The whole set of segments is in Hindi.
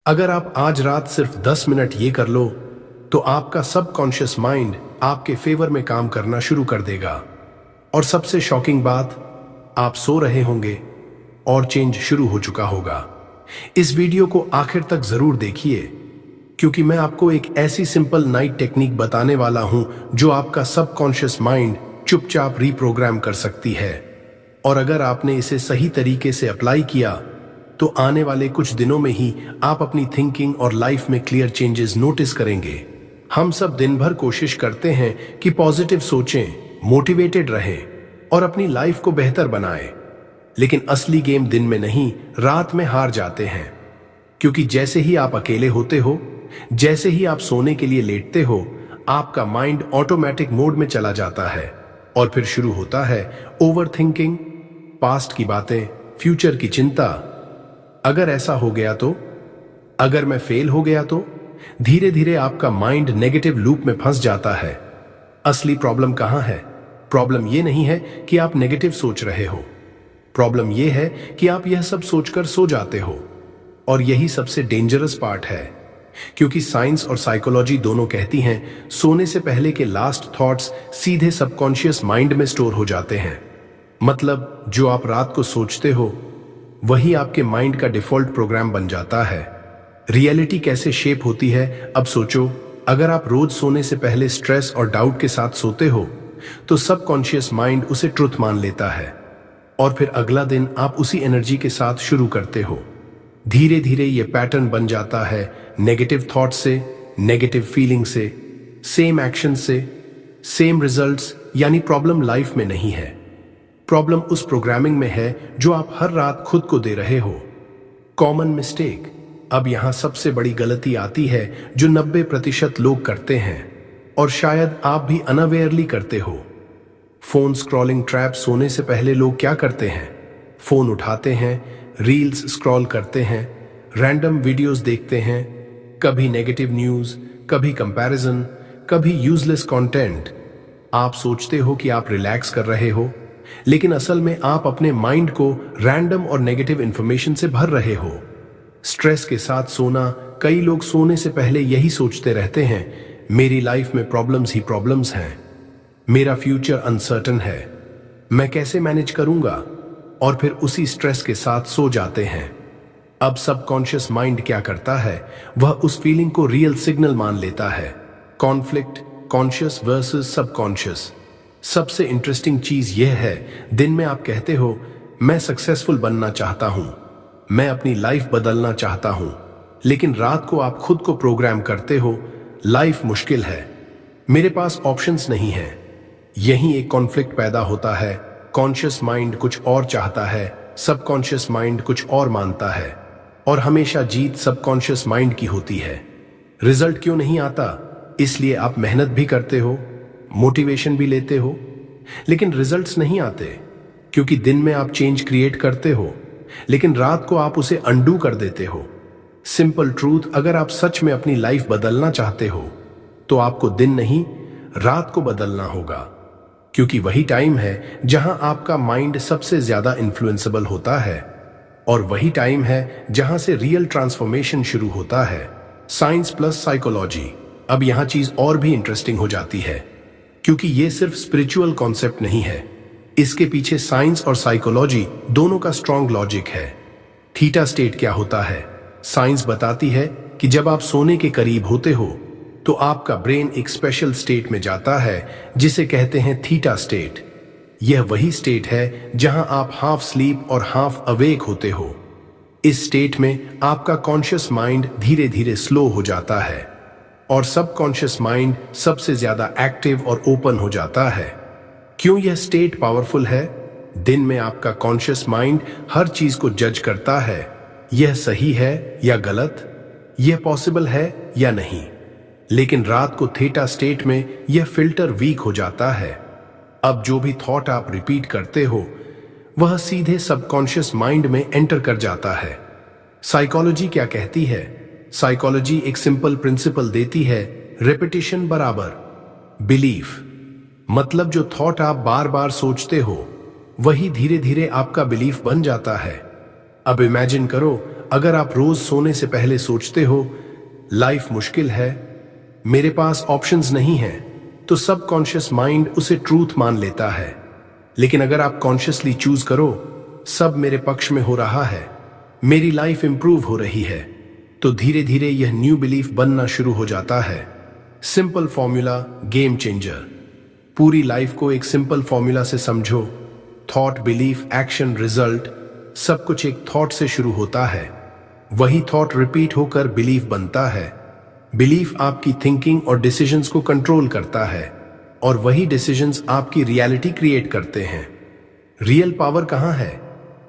अगर आप आज रात सिर्फ 10 मिनट ये कर लो तो आपका सबकॉन्शियस माइंड आपके फेवर में काम करना शुरू कर देगा। और सबसे शॉकिंग बात, आप सो रहे होंगे और चेंज शुरू हो चुका होगा। इस वीडियो को आखिर तक जरूर देखिए, क्योंकि मैं आपको एक ऐसी सिंपल नाइट टेक्निक बताने वाला हूं जो आपका सबकॉन्शियस माइंड चुपचाप रीप्रोग्राम कर सकती है। और अगर आपने इसे सही तरीके से अप्लाई किया तो आने वाले कुछ दिनों में ही आप अपनी थिंकिंग और लाइफ में क्लियर चेंजेस नोटिस करेंगे। हम सब दिन भर कोशिश करते हैं कि पॉजिटिव सोचें, मोटिवेटेड रहें और अपनी लाइफ को बेहतर बनाएं, लेकिन असली गेम दिन में नहीं, रात में हार जाते हैं। क्योंकि जैसे ही आप अकेले होते हो, जैसे ही आप सोने के लिए लेटते हो, आपका माइंड ऑटोमेटिक मोड में चला जाता है और फिर शुरू होता है ओवर थिंकिंग, पास्ट की बातें, फ्यूचर की चिंता। अगर ऐसा हो गया तो, अगर मैं फेल हो गया तो, धीरे धीरे आपका माइंड नेगेटिव लूप में फंस जाता है। असली प्रॉब्लम कहां है? प्रॉब्लम यह नहीं है कि आप नेगेटिव सोच रहे हो, प्रॉब्लम यह है कि आप यह सब सोचकर सो जाते हो। और यही सबसे डेंजरस पार्ट है, क्योंकि साइंस और साइकोलॉजी दोनों कहती हैं सोने से पहले के लास्ट थॉट्स सीधे सबकॉन्शियस माइंड में स्टोर हो जाते हैं। मतलब जो आप रात को सोचते हो वही आपके माइंड का डिफॉल्ट प्रोग्राम बन जाता है। रियलिटी कैसे शेप होती है, अब सोचो। अगर आप रोज सोने से पहले स्ट्रेस और डाउट के साथ सोते हो तो सबकॉन्शियस माइंड उसे ट्रुथ मान लेता है और फिर अगला दिन आप उसी एनर्जी के साथ शुरू करते हो। धीरे धीरे ये पैटर्न बन जाता है, नेगेटिव थॉट से, नेगेटिव फीलिंग से, सेम एक्शन से, सेम रिजल्ट्स। यानी प्रॉब्लम लाइफ में नहीं है, प्रॉब्लम उस प्रोग्रामिंग में है जो आप हर रात खुद को दे रहे हो। Common mistake. अब यहां सबसे बड़ी गलती आती है जो 90% लोग करते हैं, और शायद आप भी अनअवेयरली करते हो। Phone scrolling trap. सोने से पहले लोग क्या करते हैं? फोन उठाते हैं, रील्स स्क्रॉल करते हैं, रैंडम वीडियोस देखते हैं, कभी नेगेटिव न्यूज, कभी कंपैरिजन, कभी यूजलेस कंटेंट। आप सोचते हो कि आप रिलैक्स कर रहे हो, लेकिन असल में आप अपने माइंड को रैंडम और नेगेटिव इंफॉर्मेशन से भर रहे हो। स्ट्रेस के साथ सोना। कई लोग सोने से पहले यही सोचते रहते हैं, मेरी लाइफ में प्रॉब्लम्स ही प्रॉब्लम्स हैं, मेरा फ्यूचर अनसर्टन है, मैं कैसे मैनेज करूंगा, और फिर उसी स्ट्रेस के साथ सो जाते हैं। अब सबकॉन्शियस माइंड क्या करता है? वह उस फीलिंग को रियल सिग्नल मान लेता है। Conflict, conscious versus subconscious. सबसे इंटरेस्टिंग चीज यह है, दिन में आप कहते हो मैं सक्सेसफुल बनना चाहता हूं, मैं अपनी लाइफ बदलना चाहता हूं, लेकिन रात को आप खुद को प्रोग्राम करते हो, लाइफ मुश्किल है, मेरे पास ऑप्शंस नहीं है। यहीं एक कॉन्फ्लिक्ट पैदा होता है। कॉन्शियस माइंड कुछ और चाहता है, सबकॉन्शियस माइंड कुछ और मानता है, और हमेशा जीत सबकॉन्शियस माइंड की होती है। रिजल्ट क्यों नहीं आता? इसलिए आप मेहनत भी करते हो, मोटिवेशन भी लेते हो, लेकिन रिजल्ट्स नहीं आते, क्योंकि दिन में आप चेंज क्रिएट करते हो, लेकिन रात को आप उसे अंडू कर देते हो। सिंपल ट्रूथ, अगर आप सच में अपनी लाइफ बदलना चाहते हो तो आपको दिन नहीं, रात को बदलना होगा, क्योंकि वही टाइम है जहां आपका माइंड सबसे ज्यादा इन्फ्लुएंसेबल होता है, और वही टाइम है जहां से रियल ट्रांसफॉर्मेशन शुरू होता है। Science plus psychology. अब यहां चीज और भी इंटरेस्टिंग हो जाती है, क्योंकि ये सिर्फ स्पिरिचुअल कॉन्सेप्ट नहीं है, इसके पीछे साइंस और साइकोलॉजी दोनों का स्ट्रॉन्ग लॉजिक है। थीटा स्टेट क्या होता है? साइंस बताती है कि जब आप सोने के करीब होते हो तो आपका ब्रेन एक स्पेशल स्टेट में जाता है जिसे कहते हैं थीटा स्टेट। यह वही स्टेट है जहां आप हाफ स्लीप और हाफ अवेक होते हो। इस स्टेट में आपका कॉन्शियस माइंड धीरे धीरे स्लो हो जाता है और सबकॉन्शियस माइंड सबसे ज्यादा एक्टिव और ओपन हो जाता है। क्यों यह स्टेट पावरफुल है? दिन में आपका कॉन्शियस माइंड हर चीज को जज करता है, यह सही है या गलत, यह पॉसिबल है या नहीं। लेकिन रात को थीटा स्टेट में यह फिल्टर वीक हो जाता है। अब जो भी थॉट आप रिपीट करते हो वह सीधे सबकॉन्शियस माइंड में एंटर कर जाता है। साइकोलॉजी क्या कहती है? साइकोलॉजी एक सिंपल प्रिंसिपल देती है, रेपिटेशन बराबर बिलीफ। मतलब जो थॉट आप बार बार सोचते हो वही धीरे धीरे आपका बिलीफ बन जाता है। अब इमेजिन करो, अगर आप रोज सोने से पहले सोचते हो लाइफ मुश्किल है, मेरे पास ऑप्शंस नहीं है, तो सबकॉन्शियस माइंड उसे ट्रूथ मान लेता है। लेकिन अगर आप कॉन्शियसली चूज करो सब मेरे पक्ष में हो रहा है, मेरी लाइफ इंप्रूव हो रही है, तो धीरे धीरे यह न्यू बिलीफ बनना शुरू हो जाता है। Simple formula game changer. पूरी लाइफ को एक सिंपल फॉर्मूला से समझो। थॉट, बिलीफ, एक्शन, रिजल्ट, सब कुछ एक थॉट से शुरू होता है। वही थॉट रिपीट होकर बिलीफ बनता है। बिलीफ आपकी थिंकिंग और डिसीजंस को कंट्रोल करता है और वही डिसीजंस आपकी रियलिटी क्रिएट करते हैं। रियल पावर कहां है?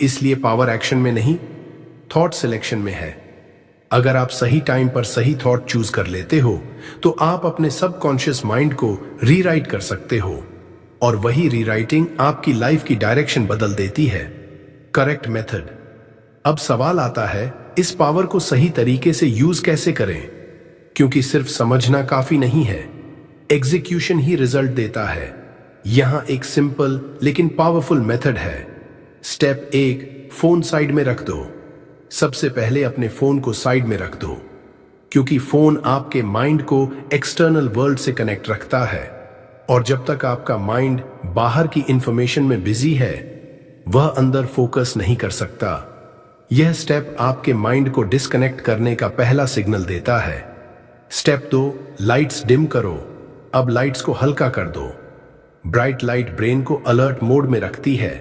इसलिए पावर एक्शन में नहीं, थॉट सिलेक्शन में है। अगर आप सही टाइम पर सही थॉट चूज कर लेते हो तो आप अपने सबकॉन्शियस माइंड को रीराइट कर सकते हो और वही रीराइटिंग आपकी लाइफ की डायरेक्शन बदल देती है। Correct method. अब सवाल आता है इस पावर को सही तरीके से यूज कैसे करें, क्योंकि सिर्फ समझना काफी नहीं है, एग्जीक्यूशन ही रिजल्ट देता है। यहां एक सिंपल लेकिन पावरफुल मेथड है। स्टेप 1, फोन साइड में रख दो। सबसे पहले अपने फोन को साइड में रख दो, क्योंकि फोन आपके माइंड को एक्सटर्नल वर्ल्ड से कनेक्ट रखता है और जब तक आपका माइंड बाहर की इंफॉर्मेशन में बिजी है वह अंदर फोकस नहीं कर सकता। यह स्टेप आपके माइंड को डिस्कनेक्ट करने का पहला सिग्नल देता है। स्टेप 2, लाइट्स डिम करो। अब लाइट्स को हल्का कर दो। ब्राइट लाइट ब्रेन को अलर्ट मोड में रखती है,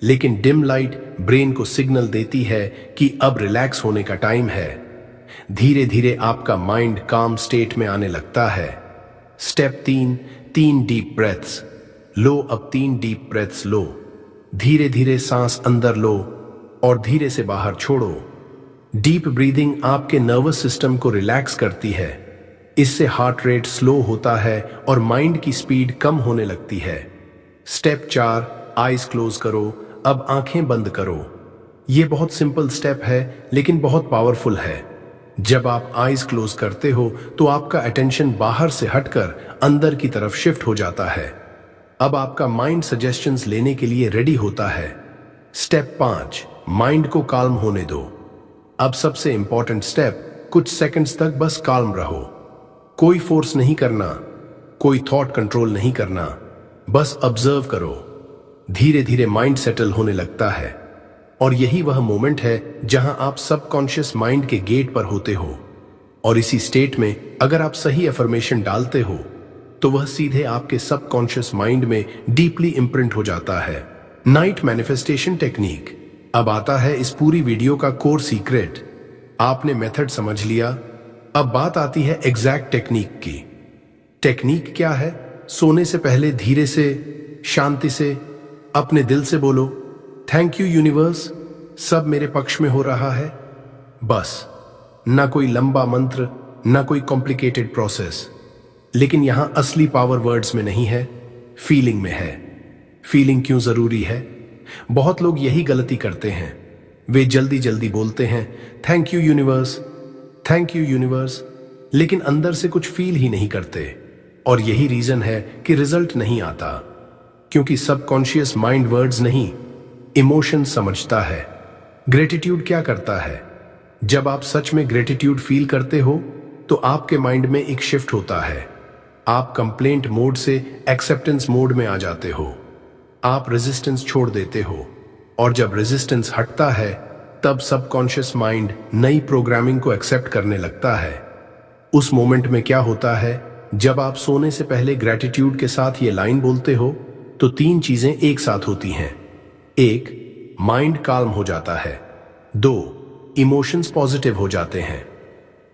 लेकिन डिम लाइट ब्रेन को सिग्नल देती है कि अब रिलैक्स होने का टाइम है। धीरे धीरे आपका माइंड काम स्टेट में आने लगता है। स्टेप 3, 3 डीप ब्रेथ्स लो। अब 3 डीप ब्रेथ्स लो। धीरे धीरे सांस अंदर लो और धीरे से बाहर छोड़ो। डीप ब्रीदिंग आपके नर्वस सिस्टम को रिलैक्स करती है। इससे हार्ट रेट स्लो होता है और माइंड की स्पीड कम होने लगती है। स्टेप 4, आईज क्लोज करो। अब आंखें बंद करो। यह बहुत सिंपल स्टेप है लेकिन बहुत पावरफुल है। जब आप आईज क्लोज करते हो तो आपका अटेंशन बाहर से हटकर अंदर की तरफ शिफ्ट हो जाता है। अब आपका माइंड सजेशंस लेने के लिए रेडी होता है। स्टेप 5, माइंड को काल्म होने दो। अब सबसे इंपॉर्टेंट स्टेप, कुछ सेकंड्स तक बस काल्म रहो। कोई फोर्स नहीं करना, कोई थॉट कंट्रोल नहीं करना, बस ऑब्जर्व करो। धीरे धीरे माइंड सेटल होने लगता है और यही वह मोमेंट है जहां आप सबकॉन्शियस माइंड के गेट पर होते हो। और इसी स्टेट में अगर आप सही अफर्मेशन डालते हो तो वह सीधे आपके सबकॉन्शियस माइंड में डीपली इंप्रिंट हो जाता है। Night manifestation technique. अब आता है इस पूरी वीडियो का कोर सीक्रेट। आपने मेथड समझ लिया, अब बात आती है एग्जैक्ट टेक्निक की। टेक्निक क्या है? सोने से पहले धीरे से, शांति से अपने दिल से बोलो, थैंक यू यूनिवर्स, सब मेरे पक्ष में हो रहा है। बस, ना कोई लंबा मंत्र, ना कोई कॉम्प्लिकेटेड प्रोसेस। लेकिन यहां असली पावर वर्ड्स में नहीं है, फीलिंग में है। फीलिंग क्यों जरूरी है? बहुत लोग यही गलती करते हैं। वे जल्दी जल्दी बोलते हैं thank you universe, thank you universe, लेकिन अंदर से कुछ फील ही नहीं करते। और यही रीजन है कि रिजल्ट नहीं आता, क्योंकि सबकॉन्शियस माइंड वर्ड्स नहीं, इमोशन समझता है। ग्रेटिट्यूड क्या करता है? जब आप सच में ग्रेटिट्यूड फील करते हो तो आपके माइंड में एक शिफ्ट होता है। आप कंप्लेंट मोड से एक्सेप्टेंस मोड में आ जाते हो। आप रेजिस्टेंस छोड़ देते हो और जब रेजिस्टेंस हटता है तब सबकॉन्शियस माइंड नई प्रोग्रामिंग को एक्सेप्ट करने लगता है। उस मोमेंट में क्या होता है, जब आप सोने से पहले ग्रेटिट्यूड के साथ ये लाइन बोलते हो तो 3 चीजें एक साथ होती हैं। 1, माइंड काल्म हो जाता है। 2, इमोशंस पॉजिटिव हो जाते हैं।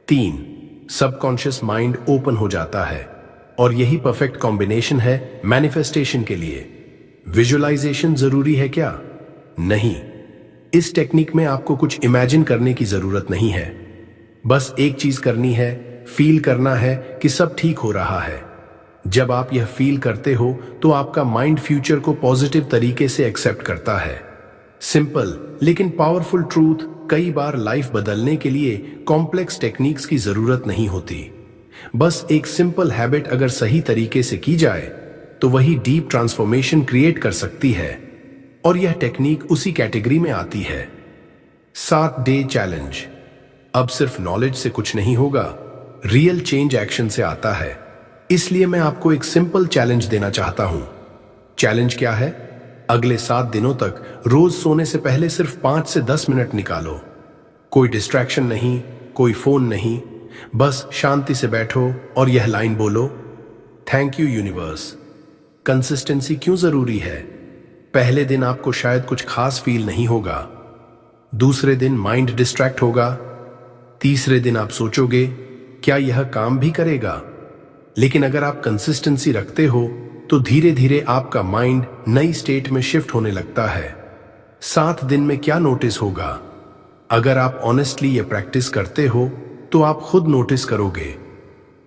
3, सबकॉन्शियस माइंड ओपन हो जाता है। और यही परफेक्ट कॉम्बिनेशन है मैनिफेस्टेशन के लिए। विजुअलाइजेशन जरूरी है क्या? नहीं। इस टेक्निक में आपको कुछ इमेजिन करने की जरूरत नहीं है। बस एक चीज करनी है, फील करना है कि सब ठीक हो रहा है। जब आप यह फील करते हो तो आपका माइंड फ्यूचर को पॉजिटिव तरीके से एक्सेप्ट करता है। सिंपल लेकिन पावरफुल ट्रूथ, कई बार लाइफ बदलने के लिए कॉम्प्लेक्स टेक्निक्स की जरूरत नहीं होती। बस एक सिंपल हैबिट अगर सही तरीके से की जाए तो वही डीप ट्रांसफॉर्मेशन क्रिएट कर सकती है। और यह टेक्निक उसी कैटेगरी में आती है। 7 डे चैलेंज। अब सिर्फ नॉलेज से कुछ नहीं होगा, रियल चेंज एक्शन से आता है। इसलिए मैं आपको एक सिंपल चैलेंज देना चाहता हूं। चैलेंज क्या है? अगले 7 दिनों तक रोज सोने से पहले सिर्फ 5 से 10 मिनट निकालो। कोई डिस्ट्रैक्शन नहीं, कोई फोन नहीं, बस शांति से बैठो और यह लाइन बोलो, थैंक यू यूनिवर्स। कंसिस्टेंसी क्यों जरूरी है? पहले दिन आपको शायद कुछ खास फील नहीं होगा, दूसरे दिन माइंड डिस्ट्रैक्ट होगा, तीसरे दिन आप सोचोगे क्या यह काम भी करेगा। लेकिन अगर आप कंसिस्टेंसी रखते हो तो धीरे धीरे आपका माइंड नई स्टेट में शिफ्ट होने लगता है। 7 दिन में क्या नोटिस होगा? अगर आप ऑनेस्टली ये प्रैक्टिस करते हो तो आप खुद नोटिस करोगे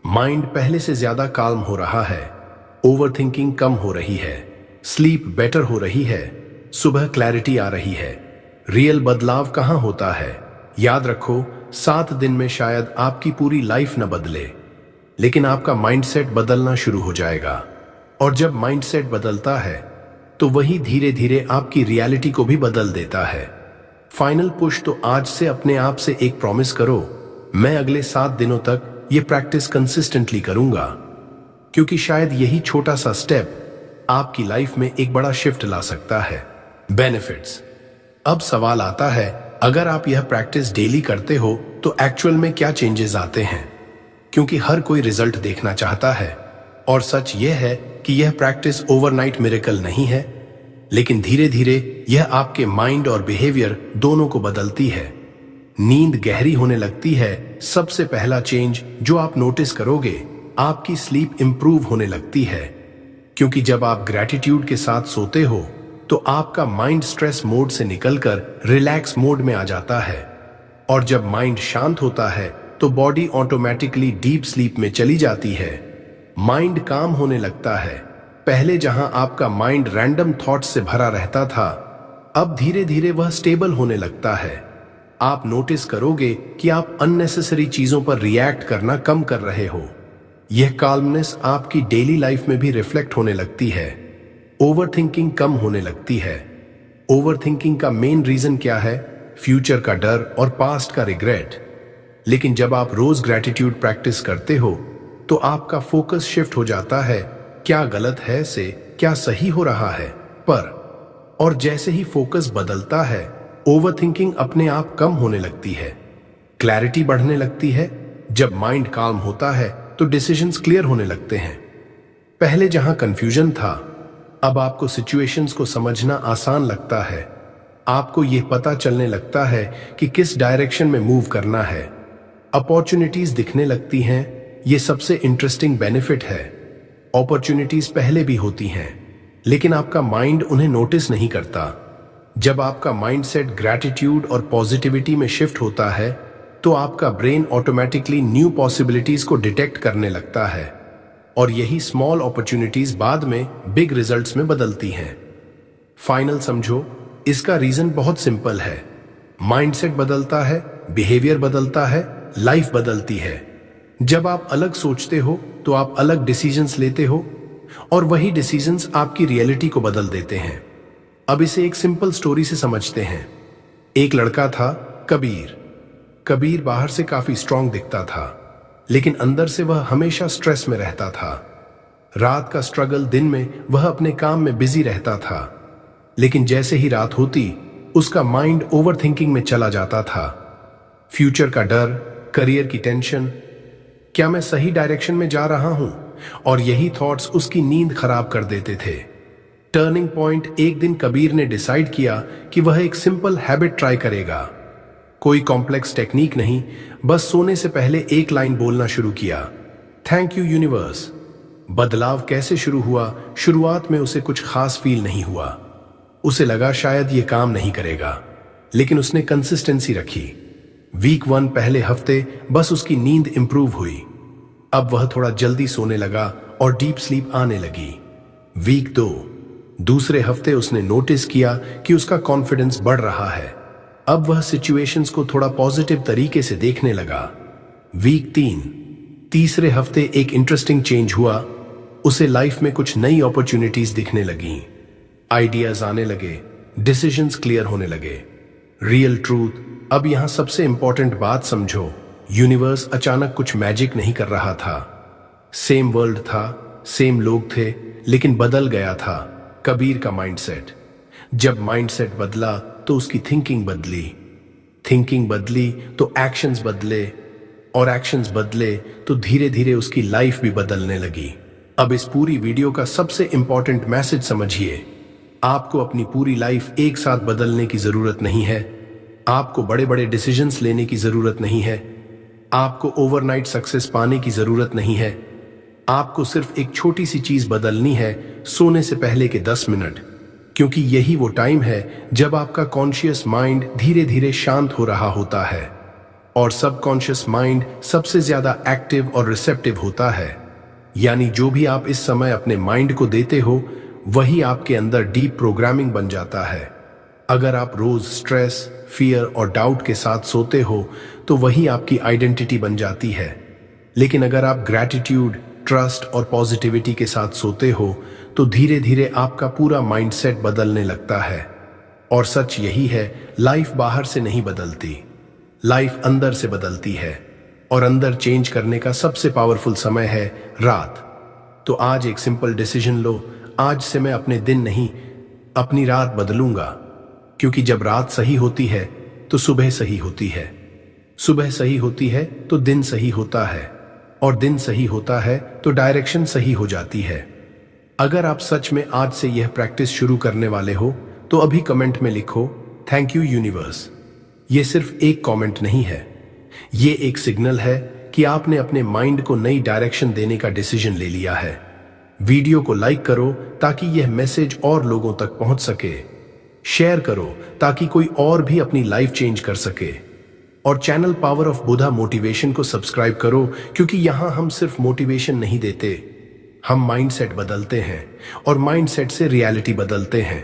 माइंड पहले से ज्यादा काल्म हो रहा है, ओवरथिंकिंग कम हो रही है, स्लीप बेटर हो रही है, सुबह क्लैरिटी आ रही है। रियल बदलाव कहां होता है? याद रखो, 7 दिन में शायद आपकी पूरी लाइफ न बदले, लेकिन आपका माइंडसेट बदलना शुरू हो जाएगा। और जब माइंडसेट बदलता है तो वही धीरे धीरे आपकी रियलिटी को भी बदल देता है। फाइनल पुश तो आज से अपने आप से एक प्रॉमिस करो, मैं अगले 7 दिनों तक ये प्रैक्टिस कंसिस्टेंटली करूंगा, क्योंकि शायद यही छोटा सा स्टेप आपकी लाइफ में एक बड़ा शिफ्ट ला सकता है। बेनिफिट्स। अब सवाल आता है, अगर आप यह प्रैक्टिस डेली करते हो तो एक्चुअल में क्या चेंजेस आते हैं? क्योंकि हर कोई रिजल्ट देखना चाहता है, और सच यह है कि यह प्रैक्टिस ओवरनाइट मिरेकल नहीं है, लेकिन धीरे धीरे यह आपके माइंड और बिहेवियर दोनों को बदलती है। नींद गहरी होने लगती है। सबसे पहला चेंज जो आप नोटिस करोगे, आपकी स्लीप इंप्रूव होने लगती है, क्योंकि जब आप ग्रैटिट्यूड के साथ सोते हो तो आपका माइंड स्ट्रेस मोड से निकलकर रिलैक्स मोड में आ जाता है, और जब माइंड शांत होता है तो बॉडी ऑटोमेटिकली डीप स्लीप में चली जाती है। माइंड काम होने लगता है। पहले जहां आपका माइंड रैंडम थॉट्स से भरा रहता था, अब धीरे धीरे वह स्टेबल होने लगता है। आप नोटिस करोगे कि आप अननेसेसरी चीजों पर रिएक्ट करना कम कर रहे हो। यह काल्मनेस आपकी डेली लाइफ में भी रिफ्लेक्ट होने लगती है। ओवरथिंकिंग कम होने लगती है। ओवरथिंकिंग का मेन रीजन क्या है? फ्यूचर का डर और पास्ट का रिग्रेट। लेकिन जब आप रोज ग्रैटिट्यूड प्रैक्टिस करते हो तो आपका फोकस शिफ्ट हो जाता है, क्या गलत है से क्या सही हो रहा है पर। और जैसे ही फोकस बदलता है, ओवरथिंकिंग अपने आप कम होने लगती है, क्लैरिटी बढ़ने लगती है। जब माइंड काम होता है तो डिसीजंस क्लियर होने लगते हैं। पहले जहां कंफ्यूजन था, अब आपको सिचुएशंस को समझना आसान लगता है। आपको यह पता चलने लगता है कि किस डायरेक्शन में मूव करना है। अपॉर्चुनिटीज दिखने लगती हैं। यह सबसे इंटरेस्टिंग बेनिफिट है। अपॉर्चुनिटीज पहले भी होती हैं, लेकिन आपका माइंड उन्हें नोटिस नहीं करता। जब आपका माइंडसेट ग्रैटिट्यूड और पॉजिटिविटी में शिफ्ट होता है तो आपका ब्रेन ऑटोमेटिकली न्यू पॉसिबिलिटीज को डिटेक्ट करने लगता है, और यही स्मॉल अपॉर्चुनिटीज बाद में बिग रिजल्ट्स में बदलती हैं। फाइनल समझो, इसका रीजन बहुत सिंपल है। माइंडसेट बदलता है, बिहेवियर बदलता है, लाइफ बदलती है। जब आप अलग सोचते हो तो आप अलग डिसीजंस लेते हो, और वही डिसीजंस आपकी रियलिटी को बदल देते हैं। अब इसे एक सिंपल स्टोरी से समझते हैं। एक लड़का था, कबीर। कबीर बाहर से काफी स्ट्रांग दिखता था, लेकिन अंदर से वह हमेशा स्ट्रेस में रहता था। रात का स्ट्रगल, दिन में वह अपने काम में बिजी रहता था, लेकिन जैसे ही रात होती उसका माइंड ओवरथिंकिंग में चला जाता था। फ्यूचर का डर, करियर की टेंशन, क्या मैं सही डायरेक्शन में जा रहा हूं, और यही थॉट्स उसकी नींद खराब कर देते थे। टर्निंग पॉइंट, एक दिन कबीर ने डिसाइड किया कि वह एक सिंपल हैबिट ट्राई करेगा। कोई कॉम्प्लेक्स टेक्निक नहीं, बस सोने से पहले एक लाइन बोलना शुरू किया, थैंक यू यूनिवर्स। बदलाव कैसे शुरू हुआ? शुरुआत में उसे कुछ खास फील नहीं हुआ। उसे लगा शायद ये काम नहीं करेगा, लेकिन उसने कंसिस्टेंसी रखी। वीक 1 पहले हफ्ते बस उसकी नींद इंप्रूव हुई। अब वह थोड़ा जल्दी सोने लगा और डीप स्लीप आने लगी। वीक 2 दूसरे हफ्ते उसने नोटिस किया कि उसका कॉन्फिडेंस बढ़ रहा है। अब वह सिचुएशंस को थोड़ा पॉजिटिव तरीके से देखने लगा। वीक 3 तीसरे हफ्ते एक इंटरेस्टिंग चेंज हुआ। उसे लाइफ में कुछ नई अपॉर्चुनिटीज दिखने लगी, आइडियाज आने लगे, डिसीजंस क्लियर होने लगे। रियल ट्रूथ, अब यहां सबसे इंपॉर्टेंट बात समझो, यूनिवर्स अचानक कुछ मैजिक नहीं कर रहा था। सेम वर्ल्ड था, सेम लोग थे, लेकिन बदल गया था कबीर का माइंडसेट। जब माइंडसेट बदला तो उसकी थिंकिंग बदली, थिंकिंग बदली तो एक्शंस बदले, और एक्शंस बदले तो धीरे धीरे उसकी लाइफ भी बदलने लगी। अब इस पूरी वीडियो का सबसे इंपॉर्टेंट मैसेज समझिए, आपको अपनी पूरी लाइफ एक साथ बदलने की जरूरत नहीं है। आपको बड़े बड़े डिसीजंस लेने की जरूरत नहीं है। आपको ओवरनाइट सक्सेस पाने की जरूरत नहीं है। आपको सिर्फ एक छोटी सी चीज बदलनी है, सोने से पहले के 10 मिनट, क्योंकि यही वो टाइम है जब आपका कॉन्शियस माइंड धीरे धीरे शांत हो रहा होता है और सबकॉन्शियस माइंड सबसे ज्यादा एक्टिव और रिसेप्टिव होता है। यानी जो भी आप इस समय अपने माइंड को देते हो वही आपके अंदर डीप प्रोग्रामिंग बन जाता है। अगर आप रोज स्ट्रेस, फियर और डाउट के साथ सोते हो तो वही आपकी आइडेंटिटी बन जाती है। लेकिन अगर आप ग्रैटिट्यूड, ट्रस्ट और पॉजिटिविटी के साथ सोते हो तो धीरे धीरे आपका पूरा माइंडसेट बदलने लगता है। और सच यही है, लाइफ बाहर से नहीं बदलती, लाइफ अंदर से बदलती है। और अंदर चेंज करने का सबसे पावरफुल समय है रात। तो आज एक सिंपल डिसीजन लो, आज से मैं अपने दिन नहीं, अपनी रात बदलूंगा। क्योंकि जब रात सही होती है तो सुबह सही होती है, सुबह सही होती है तो दिन सही होता है, और दिन सही होता है तो डायरेक्शन सही हो जाती है। अगर आप सच में आज से यह प्रैक्टिस शुरू करने वाले हो तो अभी कमेंट में लिखो, थैंक यू यूनिवर्स। ये सिर्फ एक कमेंट नहीं है, ये एक सिग्नल है कि आपने अपने माइंड को नई डायरेक्शन देने का डिसीजन ले लिया है। वीडियो को लाइक करो ताकि यह मैसेज और लोगों तक पहुंच सके, शेयर करो ताकि कोई और भी अपनी लाइफ चेंज कर सके, और channel power of Buddha motivation को सब्सक्राइब करो, क्योंकि यहां हम सिर्फ मोटिवेशन नहीं देते, हम माइंडसेट बदलते हैं और माइंडसेट से रियलिटी बदलते हैं।